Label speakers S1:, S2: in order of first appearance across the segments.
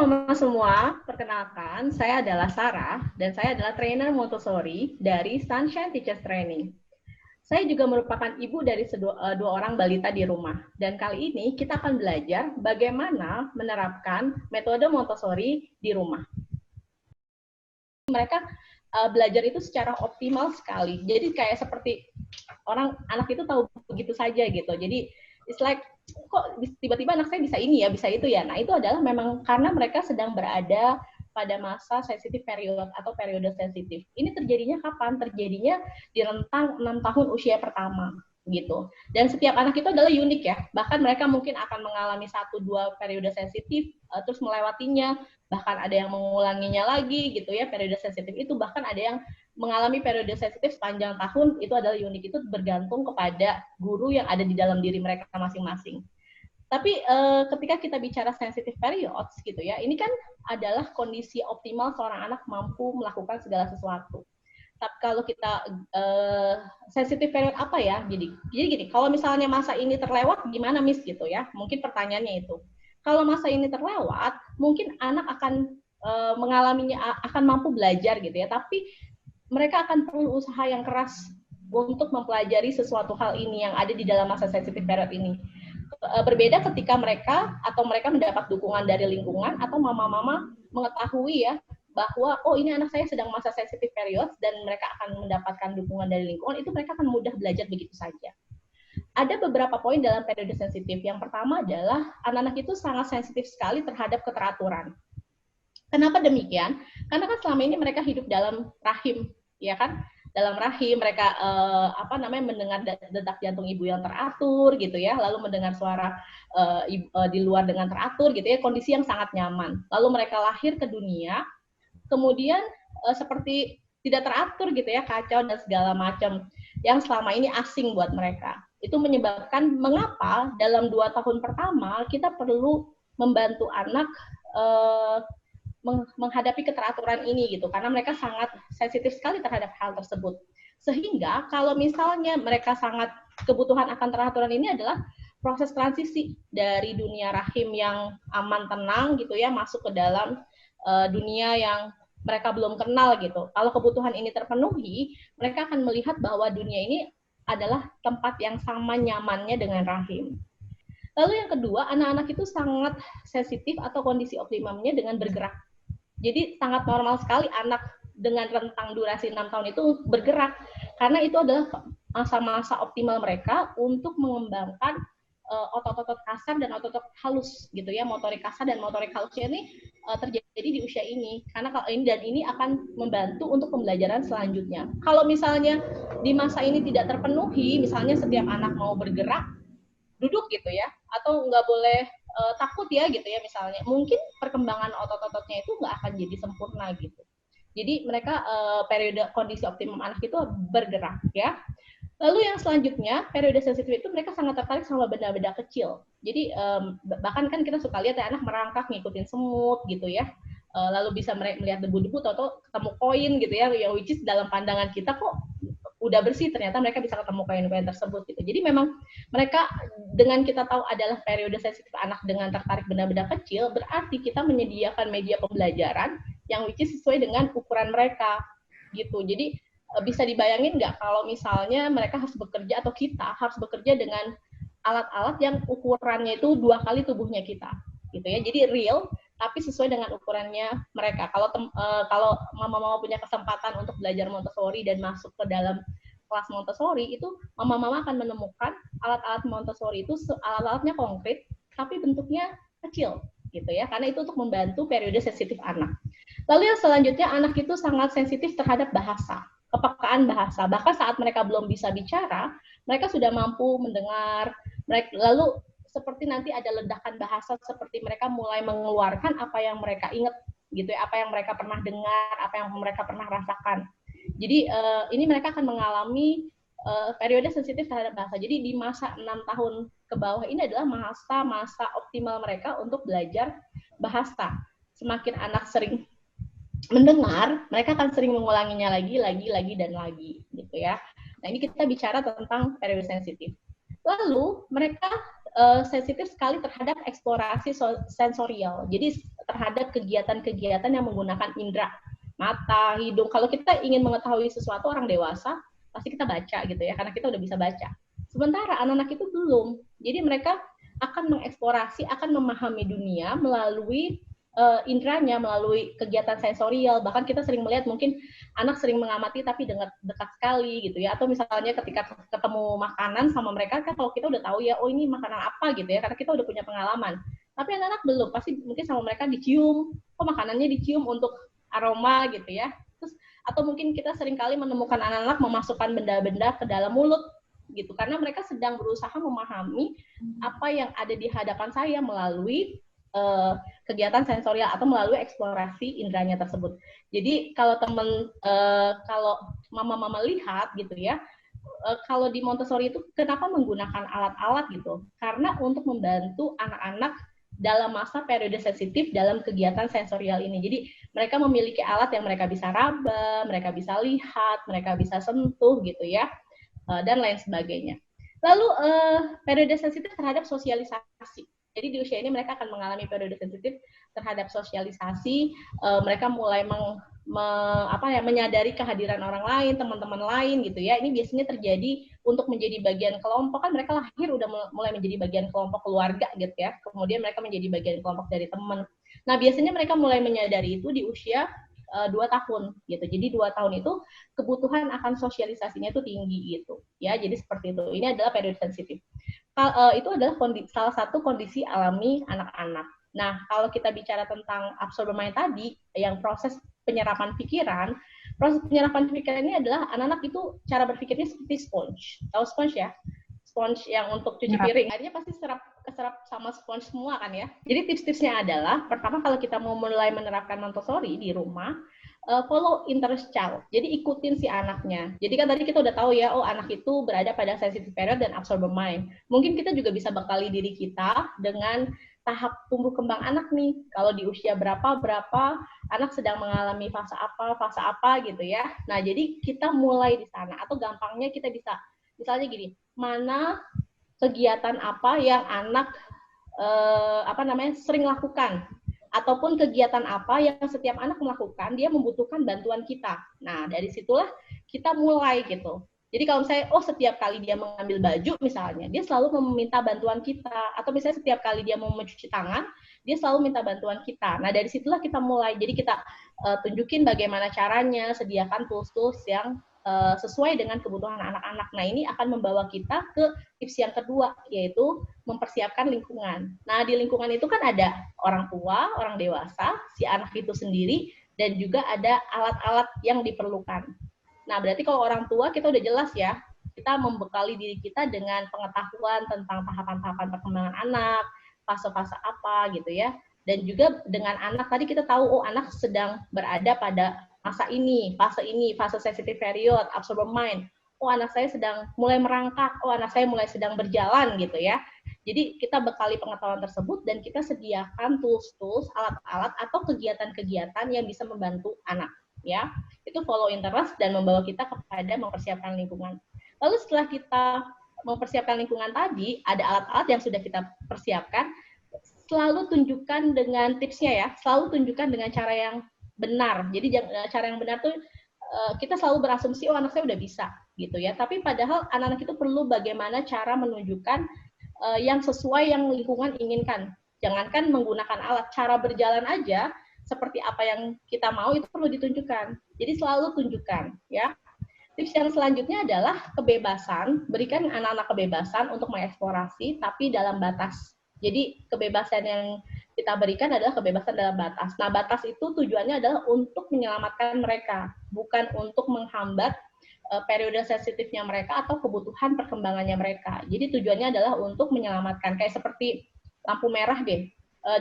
S1: teman-teman semua, perkenalkan, saya adalah Sarah dan saya adalah trainer Montessori dari Sunshine Teachers Training. Saya juga merupakan ibu dari dua orang balita di rumah. Dan kali ini kita akan belajar bagaimana menerapkan metode Montessori di rumah. Mereka belajar itu secara optimal sekali. Jadi kayak seperti anak itu tahu begitu saja gitu. Jadi it's like kok tiba-tiba anak saya bisa ini ya, bisa itu ya. Nah, itu adalah memang karena mereka sedang berada pada masa sensitif period atau periode sensitif. Ini terjadinya kapan? Terjadinya di rentang 6 tahun usia pertama gitu. Dan setiap anak itu adalah unik ya. Bahkan mereka mungkin akan mengalami 1-2 periode sensitif terus melewatinya, bahkan ada yang mengulanginya lagi gitu ya, periode sensitif itu, bahkan ada yang mengalami periode sensitif sepanjang tahun. Itu adalah unik, itu bergantung kepada guru yang ada di dalam diri mereka masing-masing. Tapi ketika kita bicara sensitive periods gitu ya, ini kan adalah kondisi optimal seorang anak mampu melakukan segala sesuatu. Tapi kalau kita sensitive period apa ya? Jadi gini, kalau misalnya masa ini terlewat gimana Miss gitu ya? Mungkin pertanyaannya itu. Kalau masa ini terlewat, mungkin anak akan mengalaminya, akan mampu belajar gitu ya, tapi mereka akan perlu usaha yang keras untuk mempelajari sesuatu hal ini yang ada di dalam masa sensitive period ini. Berbeda ketika mereka mendapat dukungan dari lingkungan atau mama-mama mengetahui ya bahwa oh ini anak saya sedang masa sensitive period dan mereka akan mendapatkan dukungan dari lingkungan, itu mereka akan mudah belajar begitu saja. Ada beberapa poin dalam periode sensitif. Yang pertama adalah anak-anak itu sangat sensitif sekali terhadap keteraturan. Kenapa demikian? Karena kan selama ini mereka hidup dalam rahim, ya kan? Dalam rahim mereka mendengar detak jantung ibu yang teratur gitu ya, lalu mendengar suara di luar dengan teratur gitu ya, kondisi yang sangat nyaman. Lalu mereka lahir ke dunia, kemudian seperti tidak teratur gitu ya, kacau dan segala macam yang selama ini asing buat mereka. Itu menyebabkan mengapa dalam 2 tahun pertama kita perlu membantu anak menghadapi keteraturan ini gitu, karena mereka sangat sensitif sekali terhadap hal tersebut. Sehingga kalau misalnya mereka sangat kebutuhan akan teraturan ini adalah proses transisi dari dunia rahim yang aman tenang gitu ya, masuk ke dalam dunia yang mereka belum kenal gitu. Kalau kebutuhan ini terpenuhi, mereka akan melihat bahwa dunia ini adalah tempat yang sama nyamannya dengan rahim. Lalu yang kedua, anak-anak itu sangat sensitif atau kondisi optimumnya dengan bergerak. Jadi sangat normal sekali anak dengan rentang durasi 6 tahun itu bergerak, karena itu adalah masa-masa optimal mereka untuk mengembangkan otot-otot kasar dan otot-otot halus gitu ya. Motorik kasar dan motorik halusnya ini terjadi di usia ini, karena kalau ini akan membantu untuk pembelajaran selanjutnya. Kalau misalnya di masa ini tidak terpenuhi, misalnya setiap anak mau bergerak duduk gitu ya, atau nggak boleh takut ya gitu ya misalnya, mungkin perkembangan otot-ototnya itu nggak akan jadi sempurna gitu. Jadi mereka periode kondisi optimum anak itu bergerak ya. Lalu yang selanjutnya, periode sensitif itu mereka sangat tertarik sama benda-benda kecil. Jadi bahkan kan kita suka lihat ya anak merangkak ngikutin semut gitu ya. Lalu bisa melihat debu-debu atau ketemu koin gitu ya, yang which is dalam pandangan kita kok udah bersih, ternyata mereka bisa ketemu koin-koin tersebut gitu. Jadi memang mereka, dengan kita tahu adalah periode sensitif anak dengan tertarik benda-benda kecil, berarti kita menyediakan media pembelajaran yang which is sesuai dengan ukuran mereka gitu. Jadi bisa dibayangin nggak kalau misalnya mereka harus bekerja atau kita harus bekerja dengan alat-alat yang ukurannya itu 2 kali tubuhnya kita gitu ya. Jadi real tapi sesuai dengan ukurannya mereka. Kalau mama-mama punya kesempatan untuk belajar Montessori dan masuk ke dalam kelas Montessori, itu mama-mama akan menemukan alat-alat Montessori itu alat-alatnya konkret tapi bentuknya kecil gitu ya, karena itu untuk membantu periode sensitif anak. Lalu yang selanjutnya, anak itu sangat sensitif terhadap bahasa, kepekaan bahasa. Bahkan saat mereka belum bisa bicara, mereka sudah mampu mendengar. Lalu seperti nanti ada ledakan bahasa, seperti mereka mulai mengeluarkan apa yang mereka ingat gitu ya, apa yang mereka pernah dengar, apa yang mereka pernah rasakan. Jadi ini mereka akan mengalami periode sensitif terhadap bahasa. Jadi di masa 6 tahun ke bawah ini adalah masa-masa optimal mereka untuk belajar bahasa. Semakin anak sering mendengar, mereka akan sering mengulanginya lagi dan lagi gitu ya. Nah, ini kita bicara tentang periode sensitif. Lalu mereka sensitif sekali terhadap eksplorasi sensorial. Jadi terhadap kegiatan-kegiatan yang menggunakan indera, mata, hidung. Kalau kita ingin mengetahui sesuatu orang dewasa, pasti kita baca gitu ya, karena kita udah bisa baca. Sementara anak-anak itu belum. Jadi mereka akan mengeksplorasi, akan memahami dunia melalui inderanya, melalui kegiatan sensorial. Bahkan kita sering melihat mungkin anak sering mengamati tapi dekat sekali gitu ya. Atau misalnya ketika ketemu makanan sama mereka, kan kalau kita udah tahu ya, oh ini makanan apa gitu ya, karena kita udah punya pengalaman. Tapi anak-anak belum, pasti mungkin sama mereka dicium, oh makanannya dicium untuk aroma gitu ya. Terus atau mungkin kita seringkali menemukan anak-anak memasukkan benda-benda ke dalam mulut gitu, karena mereka sedang berusaha memahami apa yang ada di hadapan saya melalui kegiatan sensorial atau melalui eksplorasi inderanya tersebut. Jadi kalau kalau mama-mama lihat gitu ya, kalau di Montessori itu kenapa menggunakan alat-alat gitu? Karena untuk membantu anak-anak dalam masa periode sensitif dalam kegiatan sensorial ini. Jadi mereka memiliki alat yang mereka bisa raba, mereka bisa lihat, mereka bisa sentuh gitu ya, dan lain sebagainya. Lalu periode sensitif terhadap sosialisasi. Jadi di usia ini mereka akan mengalami periode sensitif terhadap sosialisasi. Mereka mulai menyadari kehadiran orang lain, teman-teman lain gitu ya. Ini biasanya terjadi untuk menjadi bagian kelompok, kan mereka lahir udah mulai menjadi bagian kelompok keluarga gitu ya. Kemudian mereka menjadi bagian kelompok dari teman. Nah biasanya mereka mulai menyadari itu di usia 2 tahun gitu. Jadi 2 tahun itu kebutuhan akan sosialisasinya itu tinggi gitu ya. Jadi seperti itu. Ini adalah periode sensitif. Itu adalah salah satu kondisi alami anak-anak. Nah, kalau kita bicara tentang absorber mind tadi, yang proses penyerapan pikiran ini adalah anak-anak itu cara berpikirnya seperti sponge. Tahu sponge ya? Sponge yang untuk cuci piring. Akhirnya pasti keserap sama sponge semua kan ya. Jadi tips-tipsnya adalah, pertama kalau kita mau mulai menerapkan Montessori di rumah, follow interest child. Jadi ikutin si anaknya. Jadi kan tadi kita udah tahu ya, oh anak itu berada pada sensitive period dan absorber mind. Mungkin kita juga bisa bekali diri kita dengan tahap tumbuh kembang anak nih. Kalau di usia berapa, anak sedang mengalami fase apa gitu ya. Nah, jadi kita mulai di sana. Atau gampangnya kita bisa, misalnya gini, mana kegiatan apa yang anak sering lakukan, ataupun kegiatan apa yang setiap anak melakukan, dia membutuhkan bantuan kita. Nah, dari situlah kita mulai gitu. Jadi kalau misalnya, oh setiap kali dia mengambil baju misalnya, dia selalu meminta bantuan kita. Atau misalnya setiap kali dia mau mencuci tangan, dia selalu minta bantuan kita. Nah, dari situlah kita mulai. Jadi kita tunjukin bagaimana caranya, sediakan tools-tools yang sesuai dengan kebutuhan anak-anak. Nah, ini akan membawa kita ke tips yang kedua, yaitu mempersiapkan lingkungan. Nah, di lingkungan itu kan ada orang tua, orang dewasa, si anak itu sendiri, dan juga ada alat-alat yang diperlukan. Nah, berarti kalau orang tua kita udah jelas ya, kita membekali diri kita dengan pengetahuan tentang tahapan-tahapan perkembangan anak, fase-fase apa gitu ya. Dan juga dengan anak, tadi kita tahu, oh anak sedang berada pada masa ini, fase sensitive period, absorber mind. Oh anak saya sedang mulai merangkak, oh anak saya mulai sedang berjalan gitu ya. Jadi kita bekali pengetahuan tersebut dan kita sediakan tools-tools, alat-alat atau kegiatan-kegiatan yang bisa membantu anak ya. Itu follow interest dan membawa kita kepada mempersiapkan lingkungan. Lalu setelah kita mempersiapkan lingkungan tadi, ada alat-alat yang sudah kita persiapkan, selalu tunjukkan dengan tipsnya ya, selalu tunjukkan dengan cara yang benar. Jadi cara yang benar tuh kita selalu berasumsi, oh anak saya udah bisa gitu ya. Tapi padahal anak-anak itu perlu bagaimana cara menunjukkan yang sesuai yang lingkungan inginkan. Jangankan menggunakan alat, cara berjalan aja seperti apa yang kita mau itu perlu ditunjukkan. Jadi selalu tunjukkan ya. Tips yang selanjutnya adalah kebebasan, berikan anak-anak kebebasan untuk mengeksplorasi tapi dalam batas. Jadi kebebasan yang kita berikan adalah kebebasan dalam batas. Nah, batas itu tujuannya adalah untuk menyelamatkan mereka, bukan untuk menghambat periode sensitifnya mereka atau kebutuhan perkembangannya mereka. Jadi tujuannya adalah untuk menyelamatkan, kayak seperti lampu merah deh,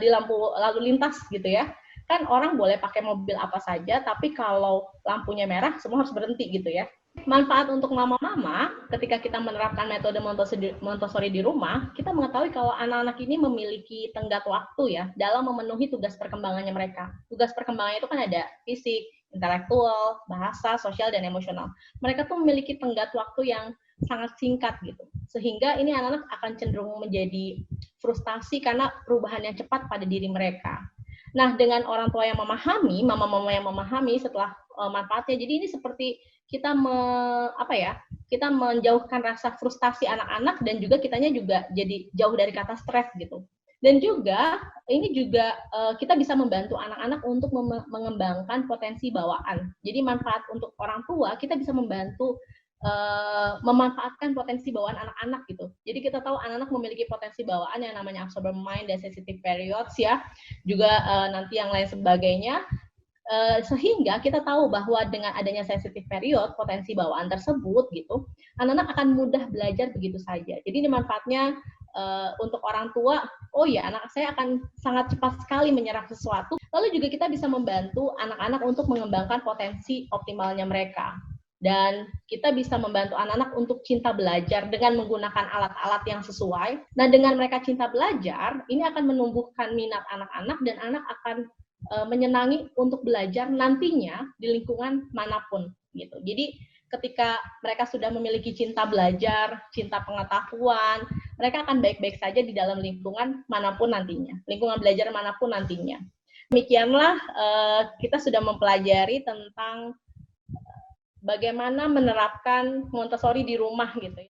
S1: di lampu lalu lintas gitu ya. Kan orang boleh pakai mobil apa saja, tapi kalau lampunya merah semua harus berhenti gitu ya. Manfaat untuk mama-mama ketika kita menerapkan metode Montessori di rumah, kita mengetahui kalau anak-anak ini memiliki tenggat waktu ya dalam memenuhi tugas perkembangannya mereka. Tugas perkembangannya itu kan ada fisik, intelektual, bahasa, sosial, dan emosional. Mereka tuh memiliki tenggat waktu yang sangat singkat gitu. Sehingga ini anak-anak akan cenderung menjadi frustasi karena perubahan yang cepat pada diri mereka. Nah, dengan orang tua yang memahami, mama-mama yang memahami setelah manfaatnya, jadi ini seperti kita kita menjauhkan rasa frustasi anak-anak dan juga kitanya juga jadi jauh dari kata stres gitu. Dan juga ini juga kita bisa membantu anak-anak untuk mengembangkan potensi bawaan. Jadi manfaat untuk orang tua, kita bisa membantu memanfaatkan potensi bawaan anak-anak gitu. Jadi kita tahu anak-anak memiliki potensi bawaan yang namanya absorbent mind dan sensitive periods ya, juga nanti yang lain sebagainya. Sehingga kita tahu bahwa dengan adanya sensitive period, potensi bawaan tersebut gitu, anak-anak akan mudah belajar begitu saja. Jadi ini manfaatnya untuk orang tua, oh ya anak saya akan sangat cepat sekali menyerap sesuatu. Lalu juga kita bisa membantu anak-anak untuk mengembangkan potensi optimalnya mereka. Dan kita bisa membantu anak-anak untuk cinta belajar dengan menggunakan alat-alat yang sesuai. Nah, dengan mereka cinta belajar, ini akan menumbuhkan minat anak-anak dan anak akan menyenangi untuk belajar nantinya di lingkungan manapun gitu. Jadi ketika mereka sudah memiliki cinta belajar, cinta pengetahuan, mereka akan baik-baik saja di dalam lingkungan manapun nantinya, lingkungan belajar manapun nantinya. Demikianlah kita sudah mempelajari tentang bagaimana menerapkan Montessori di rumah gitu.